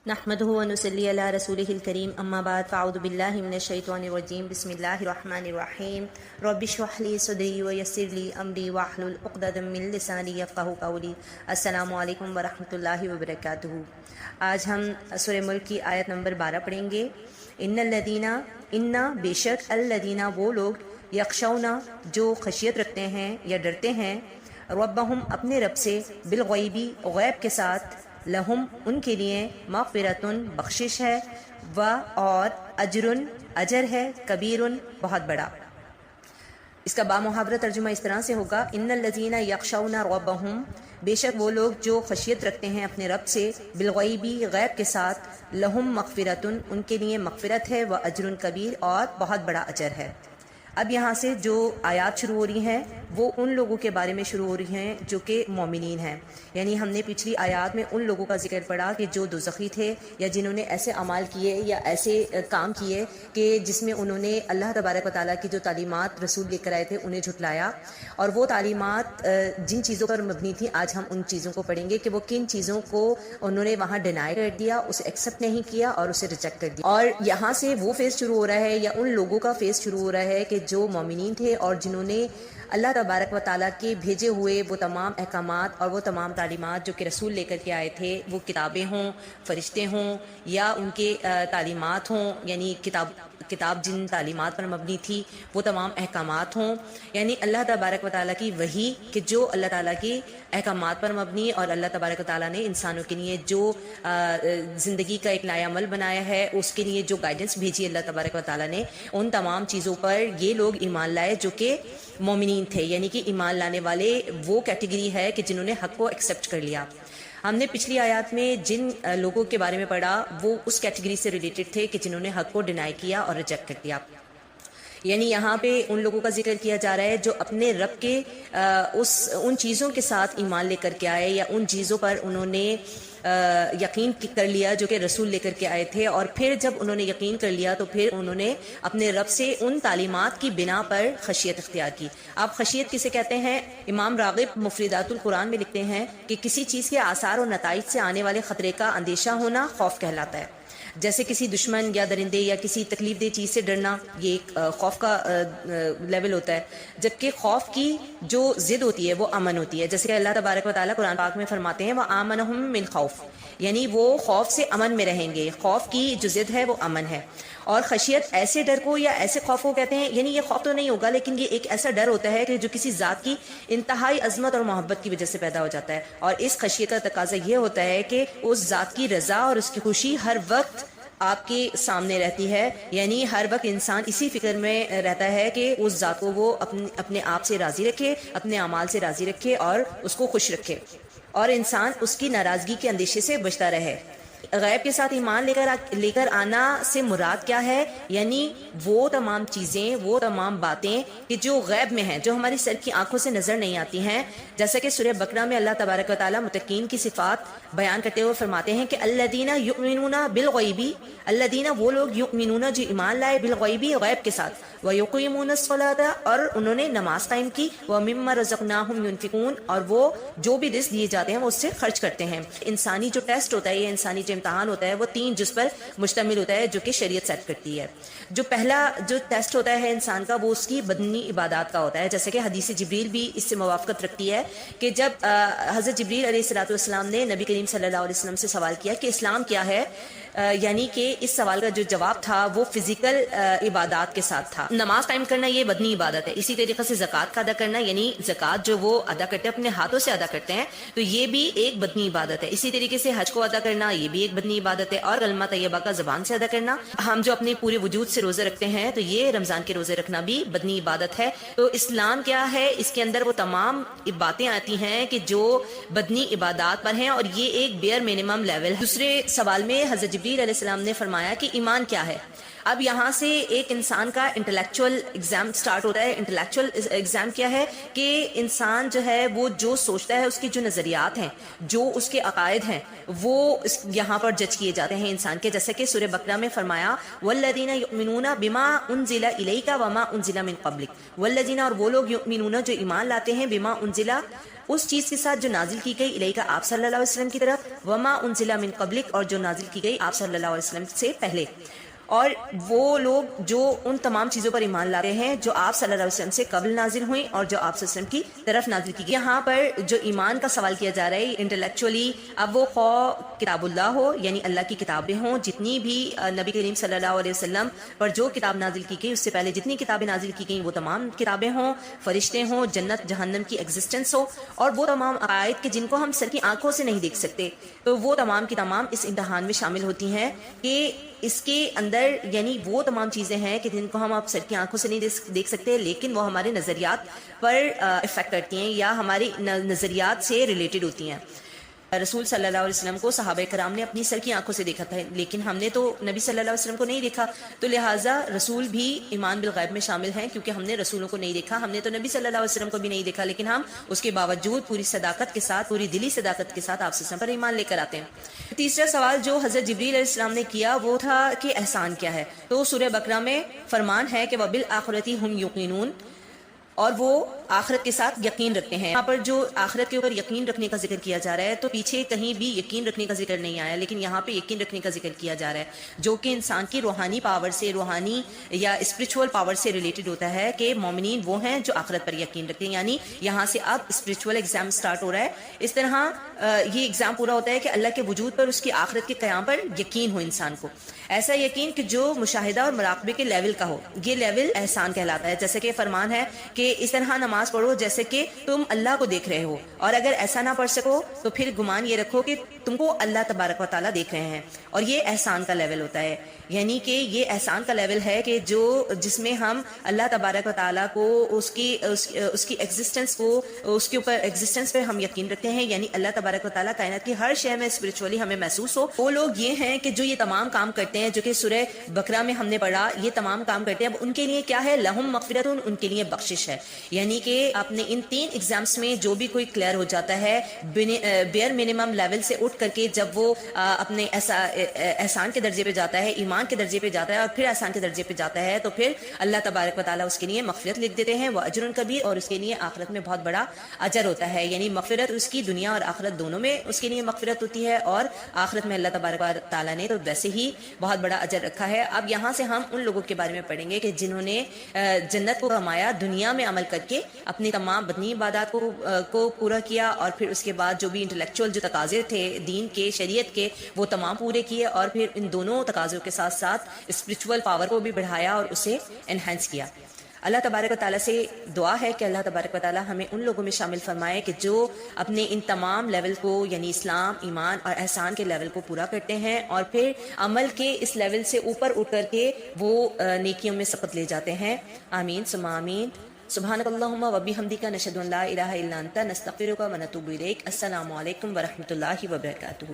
نحمده ونصلي على رسوله الكريم اما بعد فاعوذ بالله من الشيطان الرجيم بسم الله الرحمن الرحيم رب اشرح لي صدري ويسر لي امري واحلل عقدة من لساني يفقهوا قولي السلام علیکم ورحمۃ اللہ وبرکاتہ۔ آج ہم سورہ ملک کی آیت نمبر 12 پڑھیں گے۔ ان الذین بے شک الذین وہ لوگ یخشون جو خشیت رکھتے ہیں یا ڈرتے ہیں ربہم اپنے رب سے بالغیبی غیب کے ساتھ لہم ان کے لیے مغفرتن بخشش ہے و اور اجرن اجر ہے کبیرن بہت بڑا۔ اس کا بامحاورہ ترجمہ اس طرح سے ہوگا ان الذین یخشون ربہم بے شک وہ لوگ جو خشیت رکھتے ہیں اپنے رب سے بالغیبی غیب کے ساتھ لہم مغفرتن ان کے لیے مغفرت ہے و اجرن کبیر اور بہت بڑا اجر ہے۔ اب یہاں سے جو آیات شروع ہو رہی ہیں وہ ان لوگوں کے بارے میں شروع ہو رہی ہیں جو کہ مومنین ہیں، یعنی ہم نے پچھلی آیات میں ان لوگوں کا ذکر پڑھا کہ جو دوزخی تھے یا جنہوں نے ایسے اعمال کیے یا ایسے کام کیے کہ جس میں انہوں نے اللہ تبارک و تعالیٰ کی جو تعلیمات رسول لے کر آئے تھے انہیں جھٹلایا، اور وہ تعلیمات جن چیزوں پر مبنی تھی آج ہم ان چیزوں کو پڑھیں گے کہ وہ کن چیزوں کو انہوں نے وہاں ڈینائی کر دیا، اسے ایکسیپٹ نہیں کیا اور اسے ریجیکٹ کر دیا۔ اور یہاں سے وہ فیز شروع ہو رہا ہے یا ان لوگوں کا فیز شروع ہو رہا ہے کہ جو مومنین تھے اور جنہوں نے اللہ تبارک و تعالیٰ کے بھیجے ہوئے وہ تمام احکامات اور وہ تمام تعلیمات جو کہ رسول لے کر کے آئے تھے، وہ کتابیں ہوں، فرشتے ہوں یا ان کے تعلیمات ہوں، یعنی کتاب جن تعلیمات پر مبنی تھی وہ تمام احکامات ہوں، یعنی اللہ تبارک و تعالیٰ کی وحی کہ جو اللہ تعالیٰ کی احکامات پر مبنی اور اللہ تبارک و تعالیٰ نے انسانوں کے لیے جو زندگی کا ایک نیا عمل بنایا ہے اس کے لیے جو گائیڈنس بھیجی اللہ تبارک و تعالیٰ نے، ان تمام چیزوں پر یہ لوگ ایمان لائے جو کہ مومنین تھے، یعنی کہ ایمان لانے والے وہ کیٹیگری ہے کہ جنہوں نے حق کو ایکسیپٹ کر لیا۔ ہم نے پچھلی آیات میں جن لوگوں کے بارے میں پڑھا وہ اس کیٹیگری سے ریلیٹڈ تھے کہ جنہوں نے حق کو ڈینائی کیا اور ریجیکٹ کر دیا، یعنی یہاں پہ ان لوگوں کا ذکر کیا جا رہا ہے جو اپنے رب کے ان چیزوں کے ساتھ ایمان لے کر کے آئے یا ان چیزوں پر انہوں نے یقین کر لیا جو کہ رسول لے کر کے آئے تھے، اور پھر جب انہوں نے یقین کر لیا تو پھر انہوں نے اپنے رب سے ان تعلیمات کی بنا پر خشیت اختیار کی۔ اب خشیت کسے کہتے ہیں؟ امام راغب مفردات القرآن میں لکھتے ہیں کہ کسی چیز کے آثار اور نتائج سے آنے والے خطرے کا اندیشہ ہونا خوف کہلاتا ہے، جیسے کسی دشمن یا درندے یا کسی تکلیف دہ چیز سے ڈرنا، یہ ایک خوف کا لیول ہوتا ہے، جبکہ خوف کی جو ضد ہوتی ہے وہ امن ہوتی ہے، جیسے کہ اللہ تبارک و تعالیٰ قرآن پاک میں فرماتے ہیں وَآمَنَهُم مِّن خوف، یعنی وہ خوف سے امن میں رہیں گے، خوف کی جو ضد ہے وہ امن ہے۔ اور خشیت ایسے ڈر کو یا ایسے خوف کو کہتے ہیں، یعنی یہ خوف تو نہیں ہوگا لیکن یہ ایک ایسا ڈر ہوتا ہے کہ جو کسی ذات کی انتہائی عظمت اور محبت کی وجہ سے پیدا ہو جاتا ہے، اور اس خشیت کا تقاضا یہ ہوتا ہے کہ اس ذات کی رضا اور اس کی خوشی ہر وقت آپ کے سامنے رہتی ہے، یعنی ہر وقت انسان اسی فکر میں رہتا ہے کہ اس ذات کو وہ اپنے آپ سے راضی رکھے، اپنے اعمال سے راضی رکھے اور اس کو خوش رکھے، اور انسان اس کی ناراضگی کے اندیشے سے بچتا رہے۔ غیب کے ساتھ ایمان لے کر آنا سے مراد کیا ہے؟ یعنی وہ تمام چیزیں، وہ تمام باتیں کہ جو غیب میں ہیں، جو ہماری سر کی آنکھوں سے نظر نہیں آتی ہیں، جیسا کہ سورہ بقرہ میں اللہ تبارک و تعالیٰ متقین کی صفات بیان کرتے ہوئے فرماتے ہیں کہ الذین یؤمنون بالغیبی، الذین وہ لوگ یؤمنون جو ایمان لائے بالغیبی غیب کے ساتھ، ویقیمون الصلاۃ اور انہوں نے نماز قائم کی، ومما رزقناہم ینفقون اور وہ جو بھی رزق دیے جاتے ہیں وہ اس سے خرچ کرتے ہیں۔ انسانی جو ٹیسٹ ہوتا ہے، یہ انسانی جو امتحان ہوتا ہے وہ 3 جز پر مشتمل ہوتا ہے جو کہ شریعت سیٹ کرتی ہے۔ جو پہلا جو ٹیسٹ ہوتا ہے انسان کا وہ اس کی بدنی عبادات کا ہوتا ہے، جیسے کہ حدیث جبریل بھی اس سے موافقت رکھتی ہے کہ جب حضرت جبریل علیہ السلام نے نبی کریم صلی اللہ علیہ وسلم سے سوال کیا کہ اسلام کیا ہے، یعنی کہ اس سوال کا جو جواب تھا وہ فزیکل عبادات کے ساتھ تھا۔ نماز قائم کرنا یہ بدنی عبادت ہے، اسی طریقے سے زکوٰۃ کا ادا کرنا، یعنی زکوٰۃ جو وہ ادا کرتے ہیں اپنے ہاتھوں سے ادا کرتے ہیں تو یہ بھی ایک بدنی عبادت ہے، اسی طریقے سے حج کو ادا کرنا یہ بھی ایک بدنی عبادت ہے، اور کلمہ طیبہ کا زبان سے ادا کرنا، ہم جو اپنے پورے وجود سے روزے رکھتے ہیں تو یہ رمضان کے روزے رکھنا بھی بدنی عبادت ہے۔ تو اسلام کیا ہے؟ اس کے اندر وہ تمام باتیں آتی ہیں کہ جو بدنی عبادات پر ہیں، اور یہ ایک بیئر منیمم لیول ہے۔ دوسرے سوال میں حضرت جبریل علیہ السلام نے فرمایا کہ ایمان کیا ہے۔ اب یہاں سے ایک انسان کا انٹلیکچوئل ایگزام سٹارٹ ہوتا ہے۔ انٹلیکچوئل ایگزام کیا ہے کہ انسان جو ہے وہ جو سوچتا ہے، اس کی جو نظریات ہیں، جو اس کے عقائد ہیں، وہ یہاں پر جج کیے جاتے ہیں انسان کے، جیسا کہ سورہ بقرہ میں فرمایا والذین یؤمنون بما انزل الیک وما انزل من قبلک، والذین اور وہ لوگ یؤمنون جو ایمان لاتے ہیں بما انزل اس چیز کے ساتھ جو نازل کی گئی الیک آپ صلی اللہ علیہ وسلم کی طرف، وما انزل من قبلک اور جو نازل کی گئی آپ صلی اللہ علیہ وسلم سے پہلے، اور وہ لوگ جو ان تمام چیزوں پر ایمان لاتے ہیں جو آپ صلی اللہ علیہ وسلم سے قبل نازل ہوئیں اور جو آپ صلی اللہ علیہ وسلم کی طرف نازل کی گئی۔ یہاں پر جو ایمان کا سوال کیا جا رہا ہے انٹلیکچولی، اب وہ خواہ کتاب اللہ ہو یعنی اللہ کی کتابیں ہوں، جتنی بھی نبی کریم صلی اللہ علیہ وسلم پر جو کتاب نازل کی گئی اس سے پہلے جتنی کتابیں نازل کی گئیں وہ تمام کتابیں ہوں، فرشتے ہوں، جنت جہنم کی ایگزسٹنس ہو، اور وہ تمام عقائد کے جن کو ہم سر کی آنکھوں سے نہیں دیکھ سکتے، تو وہ تمام کی تمام اس امتحان میں شامل ہوتی ہیں کہ اس کے اندر یعنی وہ تمام چیزیں ہیں کہ جن کو ہم آپ سر کی آنکھوں سے نہیں دیکھ سکتے، لیکن وہ ہمارے نظریات پر افیکٹ کرتی ہیں یا ہمارے نظریات سے ریلیٹڈ ہوتی ہیں۔ رسول صلی اللہ علیہ وسلم کو صحابہ کرام نے اپنی سر کی آنکھوں سے دیکھا تھا، لیکن ہم نے تو نبی صلی اللہ علیہ وسلم کو نہیں دیکھا، تو لہٰذا رسول بھی ایمان بالغیب میں شامل ہیں، کیونکہ ہم نے رسولوں کو نہیں دیکھا، ہم نے تو نبی صلی اللہ علیہ وسلم کو بھی نہیں دیکھا، لیکن ہم اس کے باوجود پوری صداقت کے ساتھ، پوری دلی صداقت کے ساتھ آپ صلی اللہ علیہ وسلم پر ایمان لے کر آتے ہیں۔ تیسرا سوال جو حضرت جبریل علیہ السلام نے کیا وہ تھا کہ احسان کیا ہے، تو سورہ بقرہ میں فرمان ہے کہ وَبِالْآخِرَةِ هُمْ يُوقِنُونَ، اور وہ آخرت کے ساتھ یقین رکھتے ہیں۔ یہاں پر جو آخرت کے اوپر یقین رکھنے کا ذکر کیا جا رہا ہے تو پیچھے کہیں بھی یقین رکھنے کا ذکر نہیں آیا، لیکن یہاں پہ یقین رکھنے کا ذکر کیا جا رہا ہے، جو کہ انسان کی روحانی پاور سے، روحانی یا اسپرچول پاور سے ریلیٹڈ ہوتا ہے کہ مومنین وہ ہیں جو آخرت پر یقین رکھتے ہیں، یعنی یہاں سے اب اسپرچول ایگزام سٹارٹ ہو رہا ہے۔ اس طرح یہ ایگزام پورا ہوتا ہے کہ اللہ کے وجود پر، اس کی آخرت کے قیام پر یقین ہو انسان کو، ایسا یقین کہ جو مشاہدہ اور مراقبے کے لیول کا ہو، یہ لیول احسان کہلاتا ہے۔ جیسے کہ فرمان ہے کہ اس طرح نماز پڑھو جیسے کہ تم اللہ کو دیکھ رہے ہو، اور اگر ایسا نہ پڑھ سکو تو پھر گمان یہ رکھو کہ تم کو اللہ تبارک و تعالیٰ دیکھ رہے ہیں، اور یہ احسان کا لیول ہوتا ہے۔ یعنی کہ یہ احسان کا لیول ہے کہ جس میں ہم اللہ تبارک و تعالیٰ کو اس کی ایگزسٹنس کو، اس کے اوپر ایگزسٹنس پہ ہم یقین رکھتے ہیں، یعنی اللہ تبارک و تعالیٰ کائنات کی ہر شے میں اسپرچولی ہمیں محسوس ہو۔ وہ لوگ یہ ہیں کہ جو یہ تمام کام کرتے ہیں جو کہ سورہ بقرہ میں ہم نے پڑھا، یہ تمام کام کرتے ہیں، اب ان کے لیے کیا ہے؟ لہم مغفرۃ، ان کے لیے بخشش ہے۔ یعنی کہ اپنے ان 3 ایگزامس میں جو بھی کوئی کلیئر ہو جاتا ہے بیئر منیمم لیول سے اٹھ کر کے، جب وہ اپنے احسان کے درجے پہ جاتا ہے، ایمان کے درجے پہ جاتا ہے اور پھر احسان کے درجے پہ جاتا ہے، تو پھر اللہ تبارک و تعالیٰ اس کے لیے مغفرت لکھ دیتے ہیں، وہ اجر کبیر، اور اس کے لیے آخرت میں بہت بڑا اجر ہوتا ہے۔ یعنی مغفرت اس کی دنیا اور آخرت دونوں میں اس کے لیے مغفرت ہوتی ہے، اور آخرت میں اللہ تبارک و تعالیٰ نے تو ویسے ہی بہت بڑا اجر رکھا ہے۔ اب یہاں سے ہم ان لوگوں کے بارے میں پڑھیں گے کہ جنہوں نے جنت کو کمایا دنیا میں عمل کر کے، اپنی تمام بدنی عبادات کو پورا کیا، اور پھر اس کے بعد جو بھی انٹلیکچوئل جو تقاضے تھے دین کے، شریعت کے، وہ تمام پورے کیے، اور پھر ان دونوں تقاضوں کے ساتھ ساتھ اسپرچول پاور کو بھی بڑھایا اور اسے انہینس کیا۔ اللہ تبارک و تعالیٰ سے دعا ہے کہ اللہ تبارک و تعالیٰ ہمیں ان لوگوں میں شامل فرمائے کہ جو اپنے ان تمام لیول کو، یعنی اسلام، ایمان اور احسان کے لیول کو پورا کرتے ہیں، اور پھر عمل کے اس لیول سے اوپر اٹھ کر کے وہ نیکیوں میں سبقت لے جاتے ہیں۔ آمین ثم آمین۔ سبحانک اللہم و بحمدک، نشہد ان لا الہ الا انت، نستغفرک و نتوب الیک۔ السلام علیکم ورحمۃ اللہ وبرکاتہ۔